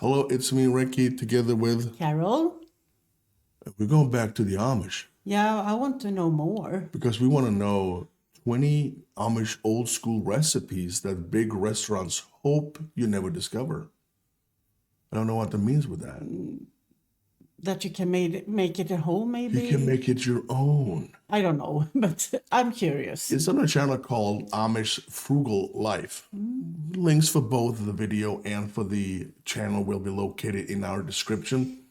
Hello, it's me, Recky, together with... Carol? We're going back to the Amish Yeah, I want to know more. because we want to know 20 Amish old school recipes that big restaurants hope you never discover. I don't know what that means with that. That you can make it at home, maybe? You can make it your own. I don't know, but I'm curious. It's on a channel called Amish Frugal Life. Links for both the video and for the channel will be located in our description.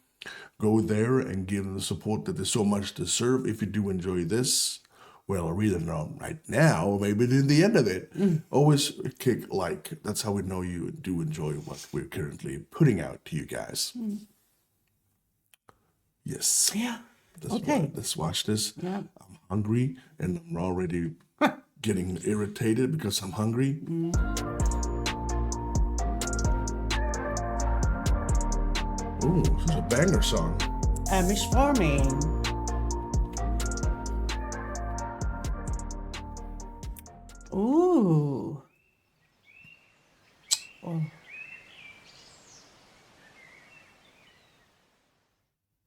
Go there and give them the support that they so much deserve. If you do enjoy this, well, or either not right now, or maybe in the end of it, always kick like. That's how we know you do enjoy what we're currently putting out to you guys. Yes. Yeah. Okay. Let's watch this. Yeah. I'm hungry and I'm already getting irritated because I'm hungry. Ooh, this is a banger song. Amish farming. Ooh. Oh.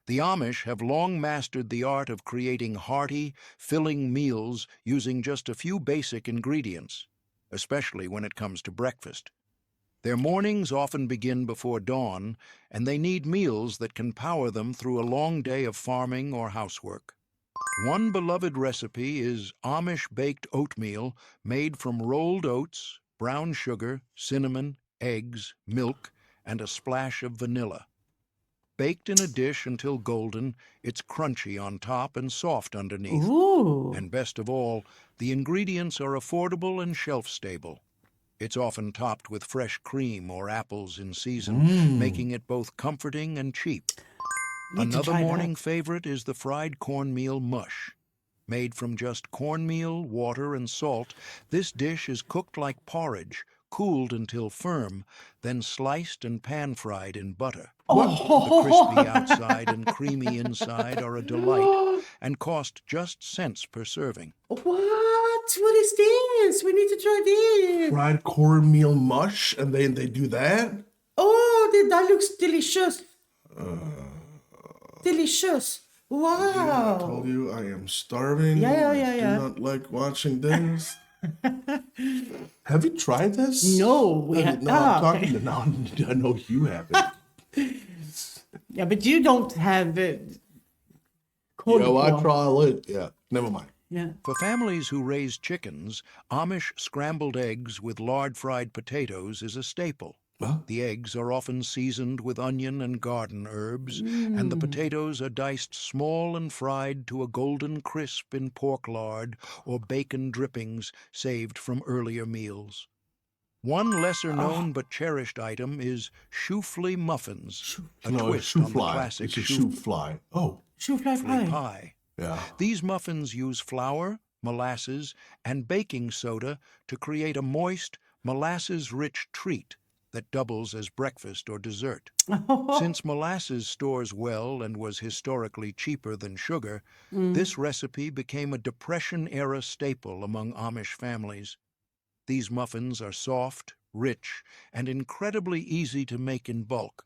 The Amish have long mastered the art of creating hearty, filling meals using just a few basic ingredients, especially when it comes to breakfast. Their mornings often begin before dawn, and they need meals that can power them through a long day of farming or housework. One beloved recipe is Amish baked oatmeal made from rolled oats, brown sugar, cinnamon, eggs, milk, and a splash of vanilla. Baked in a dish until golden, it's crunchy on top and soft underneath. Ooh. And best of all, the ingredients are affordable and shelf-stable. It's often topped with fresh cream or apples in season, making it both comforting and cheap. Need to Another try morning that. favorite is the fried cornmeal mush. Made from just cornmeal, water, and salt, this dish is cooked like porridge, cooled until firm, then sliced and pan-fried in butter. The crispy outside and creamy inside are a delight and cost just cents per serving. What? What is this? We need to try this. Fried cornmeal mush, and then they do that? Oh, that looks delicious. Delicious. I Wow. told you I am starving. Yeah. I do not like watching this. Have you tried this? No, we have No, I'm okay. talking to now. I know you haven't. Yeah, but you don't have cold Yo, I war. try it. Yeah, never mind. Yeah. For families who raise chickens, Amish scrambled eggs with lard fried potatoes is a staple. Huh? The eggs are often seasoned with onion and garden herbs, and the potatoes are diced small and fried to a golden crisp in pork lard or bacon drippings saved from earlier meals. One lesser-known but cherished item is shoofly muffins, a No, it's twist shoe on the fly. classic It's a shoe fly. Oh, Shoofly pie. pie. yeah. These muffins use flour, molasses, and baking soda to create a moist, molasses-rich treat that doubles as breakfast or dessert. Since molasses stores well and was historically cheaper than sugar, this recipe became a Depression-era staple among Amish families. These muffins are soft, rich, and incredibly easy to make in bulk.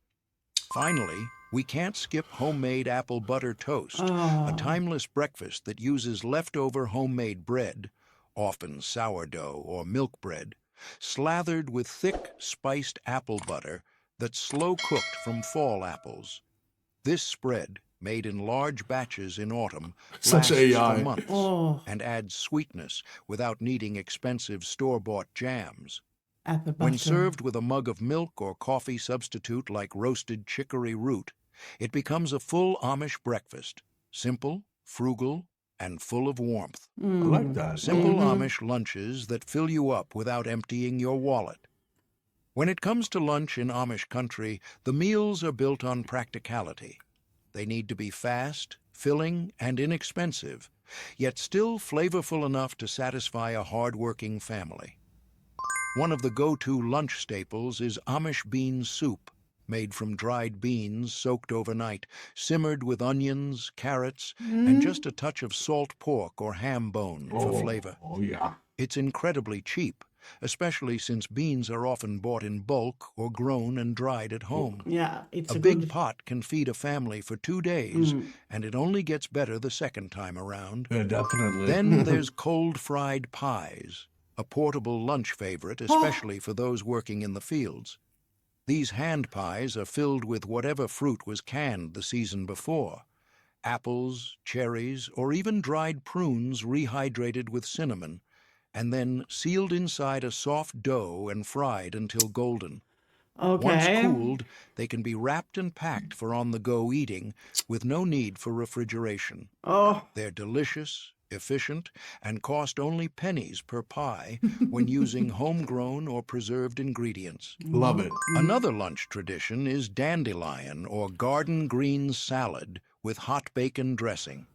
Finally, we can't skip homemade apple butter toast, a timeless breakfast that uses leftover homemade bread, often sourdough or milk bread, slathered with thick, spiced apple butter that's slow-cooked from fall apples. This spread, made in large batches in autumn, Such lasts AI. for months Oh, and adds sweetness without needing expensive store-bought jams. apple butter. When served with a mug of milk or coffee substitute like roasted chicory root, it becomes a full Amish breakfast, simple, frugal, and full of warmth. I like that. Simple Amish lunches that fill you up without emptying your wallet. When it comes to lunch in Amish country, the meals are built on practicality. They need to be fast, filling, and inexpensive, yet still flavorful enough to satisfy a hard-working family. One of the go-to lunch staples is Amish bean soup, made from dried beans soaked overnight, simmered with onions, carrots, and just a touch of salt pork or ham bone for flavor. Oh, yeah. It's incredibly cheap, especially since beans are often bought in bulk or grown and dried at home. Yeah, it's A a big good... pot can feed a family for 2 days, and it only gets better the second time around. Yeah, definitely. Then there's cold fried pies, a portable lunch favorite, especially for those working in the fields. These hand pies are filled with whatever fruit was canned the season before: apples, cherries, or even dried prunes rehydrated with cinnamon, and then sealed inside a soft dough and fried until golden. Once Okay. cooled, they can be wrapped and packed for on-the-go eating with no need for refrigeration. Oh, They're delicious, efficient, and cost only pennies per pie when using homegrown or preserved ingredients. Love it. Another lunch tradition is dandelion or garden greens salad with hot bacon dressing.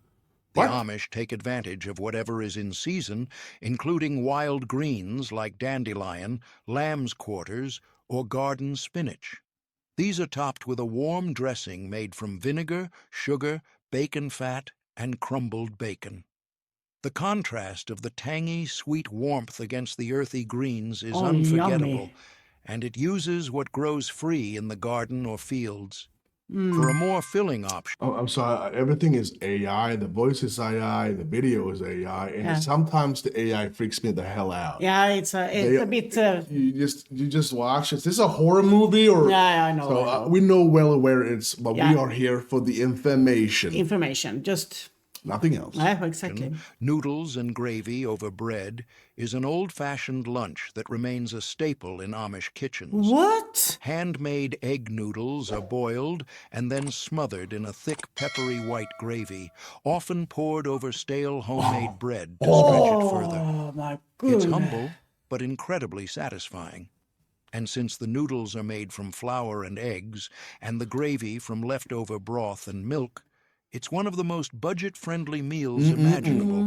The What? Amish take advantage of whatever is in season, including wild greens like dandelion, lamb's quarters, or garden spinach. These are topped with a warm dressing made from vinegar, sugar, bacon fat, and crumbled bacon. The contrast of the tangy, sweet warmth against the earthy greens is Oh, unforgettable, yummy. and it uses what grows free in the garden or fields. Mm. For a more filling option, Oh, I'm sorry. Everything is AI. The voice is AI. The video is AI, and Yeah. sometimes the AI freaks me the hell out. Yeah, it's a bit... You just watch. Is this a horror movie or? Yeah, I know. So I know. we know well where it's, but we Yeah. are here for the information, Information, just... nothing else. exactly. noodles and gravy over bread is an old-fashioned lunch that remains a staple in Amish kitchens. What? Handmade egg noodles are boiled and then smothered in a thick, peppery white gravy, often poured over stale homemade bread to stretch it further. Oh, my It's goodness. humble, but incredibly satisfying. And since the noodles are made from flour and eggs, and the gravy from leftover broth and milk, it's one of the most budget-friendly meals imaginable.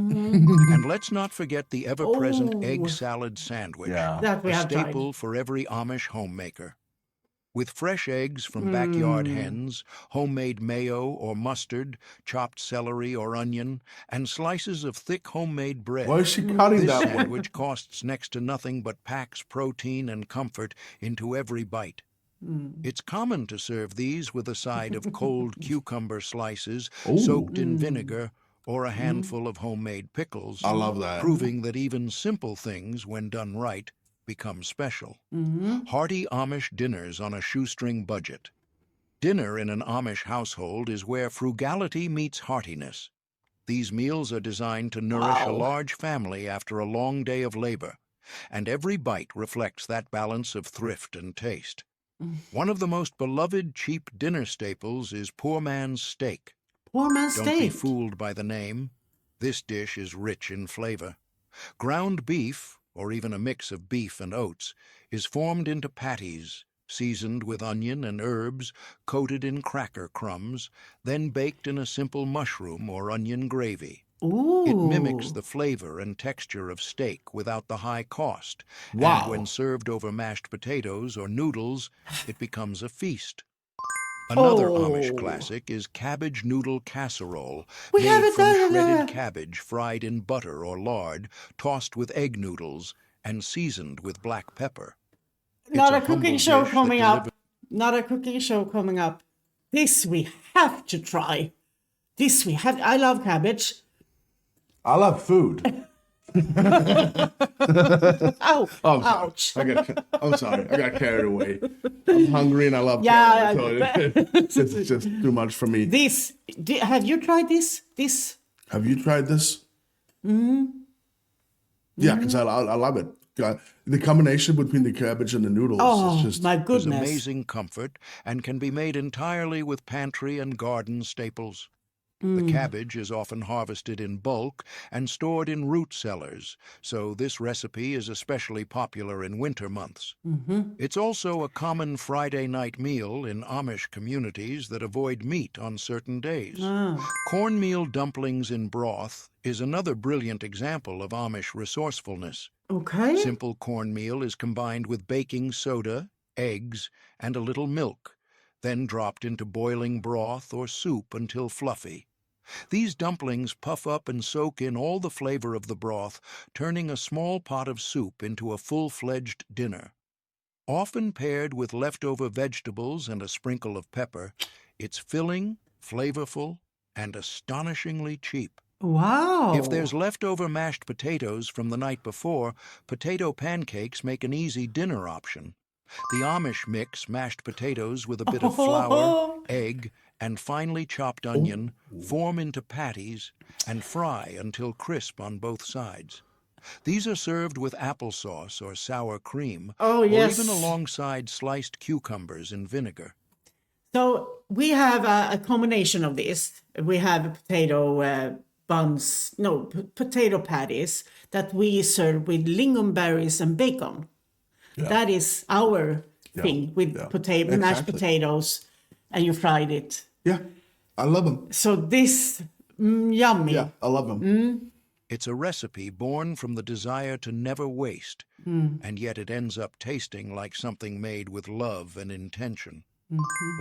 And let's not forget the ever-present egg salad sandwich, Yeah. That we a have tried. staple for every Amish homemaker. With fresh eggs from backyard hens, homemade mayo or mustard, chopped celery or onion, and slices of thick homemade bread, Why is she cutting this that one? sandwich costs next to nothing but packs protein and comfort into every bite. It's common to serve these with a side of cold cucumber slices soaked in vinegar or a handful of homemade pickles, I love that. proving that even simple things, when done right, become special. Hearty Amish dinners on a shoestring budget. Dinner in an Amish household is where frugality meets heartiness. These meals are designed to nourish a large family after a long day of labor, and every bite reflects that balance of thrift and taste. One of the most beloved cheap dinner staples is poor man's steak. Poor man's Don't be steak. fooled by the name. This dish is rich in flavor. Ground beef, or even a mix of beef and oats, is formed into patties, seasoned with onion and herbs, coated in cracker crumbs, then baked in a simple mushroom or onion gravy. Ooh. It mimics the flavor and texture of steak without the high cost. Wow. And when served over mashed potatoes or noodles, it becomes a feast. Another Amish classic is cabbage noodle casserole, We have made it from there. shredded cabbage fried in butter or lard, tossed with egg noodles, and seasoned with black pepper. Not It's a a cooking humble show dish that coming up. delivers- Not a cooking show coming up. This we have to try. This we have. I love cabbage. I love food. Ow! Oh, I'm sorry. Ouch! I'm sorry. I got carried away. I'm hungry and I love Yeah, carrots, so it's just too much for me. This. Have you tried this? This. Have you tried this? Yeah, because I love it. The combination between the cabbage and the noodles Oh is just my is goodness! amazing comfort and can be made entirely with pantry and garden staples. The cabbage is often harvested in bulk and stored in root cellars, so this recipe is especially popular in winter months. It's also a common Friday night meal in Amish communities that avoid meat on certain days. Cornmeal dumplings in broth is another brilliant example of Amish resourcefulness. Okay. Simple cornmeal is combined with baking soda, eggs, and a little milk, then dropped into boiling broth or soup until fluffy. These dumplings puff up and soak in all the flavor of the broth, turning a small pot of soup into a full-fledged dinner. Often paired with leftover vegetables and a sprinkle of pepper, it's filling, flavorful, and astonishingly cheap. Wow. If there's leftover mashed potatoes from the night before, potato pancakes make an easy dinner option. The Amish mix mashed potatoes with a bit of flour, egg, and finely chopped onion, form into patties, and fry until crisp on both sides. These are served with applesauce or sour cream, Oh, or yes. even alongside sliced cucumbers in vinegar. So we have a combination of this. We have potato buns, no, potato patties that we serve with lingonberries and bacon. Yeah. That is our thing with Yeah. mashed Exactly. potatoes, and you fried it. Yeah, I love them. So this, yummy. Yeah, I love them. It's a recipe born from the desire to never waste, and yet it ends up tasting like something made with love and intention.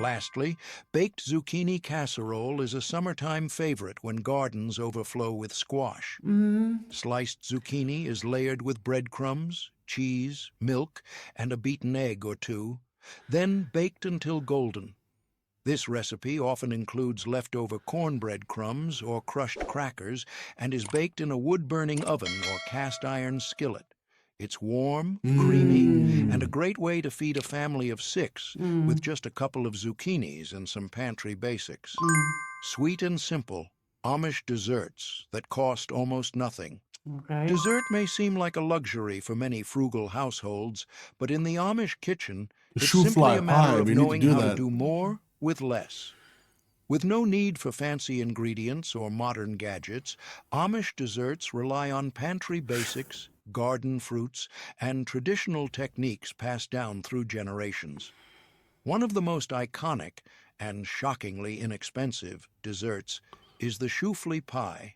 Lastly, baked zucchini casserole is a summertime favorite when gardens overflow with squash. Sliced zucchini is layered with breadcrumbs, cheese, milk, and a beaten egg or two, then baked until golden. This recipe often includes leftover cornbread crumbs or crushed crackers and is baked in a wood-burning oven or cast-iron skillet. It's warm, creamy, and a great way to feed a family of 6 with just a couple of zucchinis and some pantry basics. Sweet and simple, Amish desserts that cost almost nothing. Okay. Dessert may seem like a luxury for many frugal households, but in the Amish kitchen, The it's shoe simply fly a matter pie, of we need to knowing do how to that. do more with less. With no need for fancy ingredients or modern gadgets, Amish desserts rely on pantry basics, garden fruits, and traditional techniques passed down through generations. One of the most iconic and shockingly inexpensive desserts is the shoofly pie,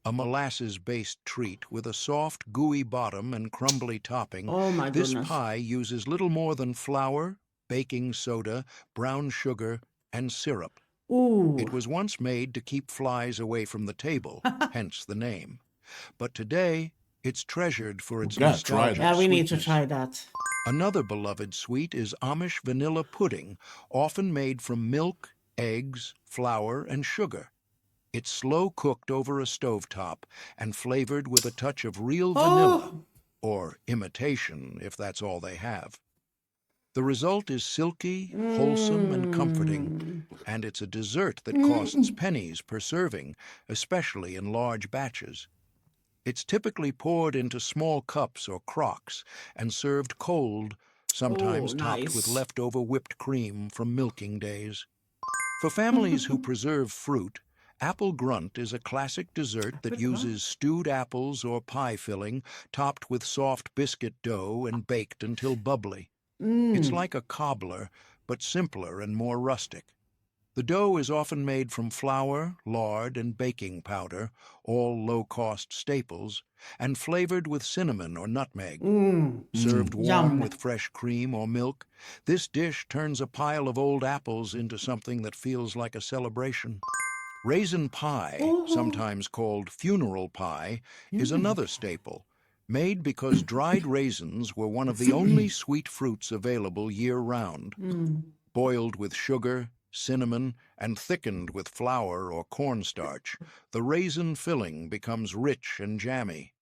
a molasses-based treat with a soft, gooey bottom and crumbly topping. Oh, my This goodness. pie uses little more than flour, baking soda, brown sugar, and syrup. Ooh. It was once made to keep flies away from the table, hence the name. But today, it's treasured for its gotta try nostalgic that. Yeah, we need to sweetness. try that. Another beloved sweet is Amish vanilla pudding, often made from milk, eggs, flour, and sugar. It's slow-cooked over a stovetop and flavored with a touch of real vanilla, or imitation if that's all they have. The result is silky, wholesome, and comforting, and it's a dessert that costs pennies per serving, especially in large batches. It's typically poured into small cups or crocks and served cold, sometimes topped with nice. leftover whipped cream from milking days. For families who preserve fruit, apple grunt is a classic dessert that uses stewed apples or pie filling topped with soft biscuit dough and baked until bubbly. It's like a cobbler, but simpler and more rustic. The dough is often made from flour, lard, and baking powder, all low-cost staples, and flavored with cinnamon or nutmeg. Served warm Yum. with fresh cream or milk, this dish turns a pile of old apples into something that feels like a celebration. Raisin pie, sometimes called funeral pie, is another staple, made because dried raisins were one of the only sweet fruits available year-round. Boiled with sugar, cinnamon, and thickened with flour or cornstarch, the raisin filling becomes rich and jammy.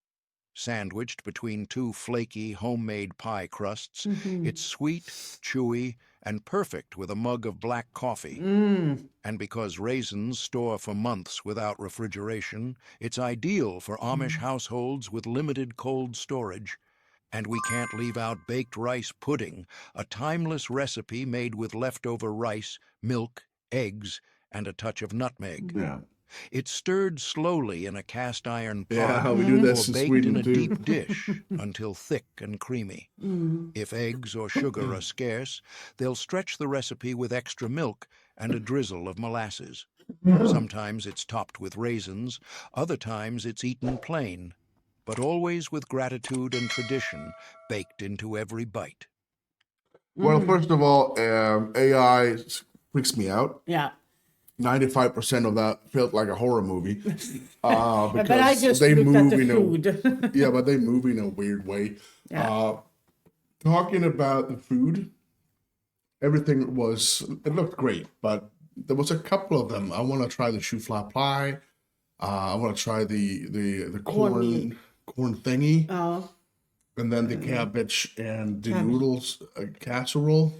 Sandwiched between 2 flaky homemade pie crusts, it's sweet, chewy, and perfect with a mug of black coffee. And because raisins store for months without refrigeration, it's ideal for Amish households with limited cold storage. And we can't leave out baked rice pudding, a timeless recipe made with leftover rice, milk, eggs, and a touch of nutmeg. Yeah. It's stirred slowly in a cast-iron pot Yeah, we do this or in baked Sweden in a too. deep dish until thick and creamy. If eggs or sugar are scarce, they'll stretch the recipe with extra milk and a drizzle of molasses. Sometimes it's topped with raisins, other times it's eaten plain, but always with gratitude and tradition baked into every bite. Well, first of all, AI freaks me out. Yeah. 95% of that felt like a horror movie. But I Because just they looked at move the in a food. yeah, but they move in a weird way. Yeah. Talking about the food, everything it looked great, but there was a couple of them. I want to try the choux fly pie. I want to try the corn thingy, Oh, and then the cabbage and the noodles casserole.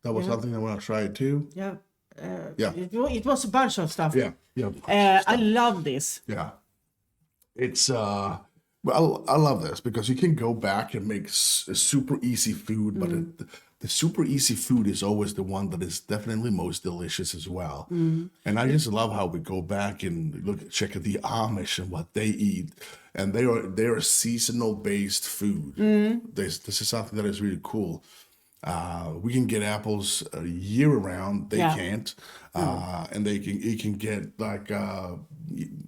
That was something I want to try too. yeah. Yeah, It was a bunch of stuff. yeah. I love this. Yeah, it's well, I love this because you can go back and make super easy food, but the super easy food is always the one that is definitely most delicious as well. And I just love how we go back and check at the Amish and what they eat, and they're seasonal based food. This is something that is really cool. We can get apples year round. They can't, and you can get like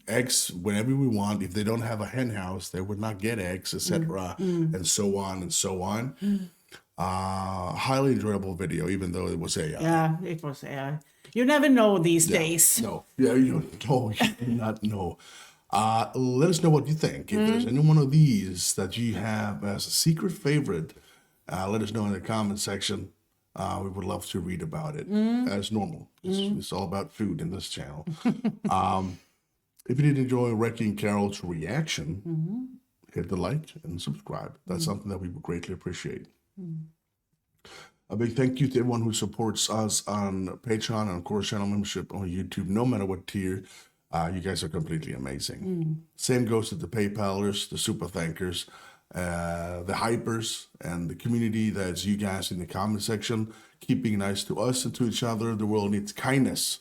eggs whenever we want. If they don't have a hen house, they would not get eggs, etc., and so on and so on. Highly enjoyable video, even though it was AI. Yeah, it was. You never know these days. No, yeah, you do not know. Let us know what you think. If there's any one of these that you have as a secret favorite, let us know in the comment section. We would love to read about it as normal. It's all about food in this channel. If you did enjoy Recky and Carol's reaction, hit the like and subscribe. That's something that we would greatly appreciate. A big thank you to everyone who supports us on Patreon and, of course, channel membership on YouTube, no matter what tier. You guys are completely amazing. Same goes to the PayPalers, the super thankers, the hypers, and the community that's you guys in the comment section. Keep being nice to us and to each other. The world needs kindness.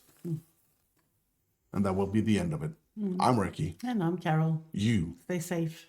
And that will be the end of it. I'm Recky. And I'm Carol. You Stay safe.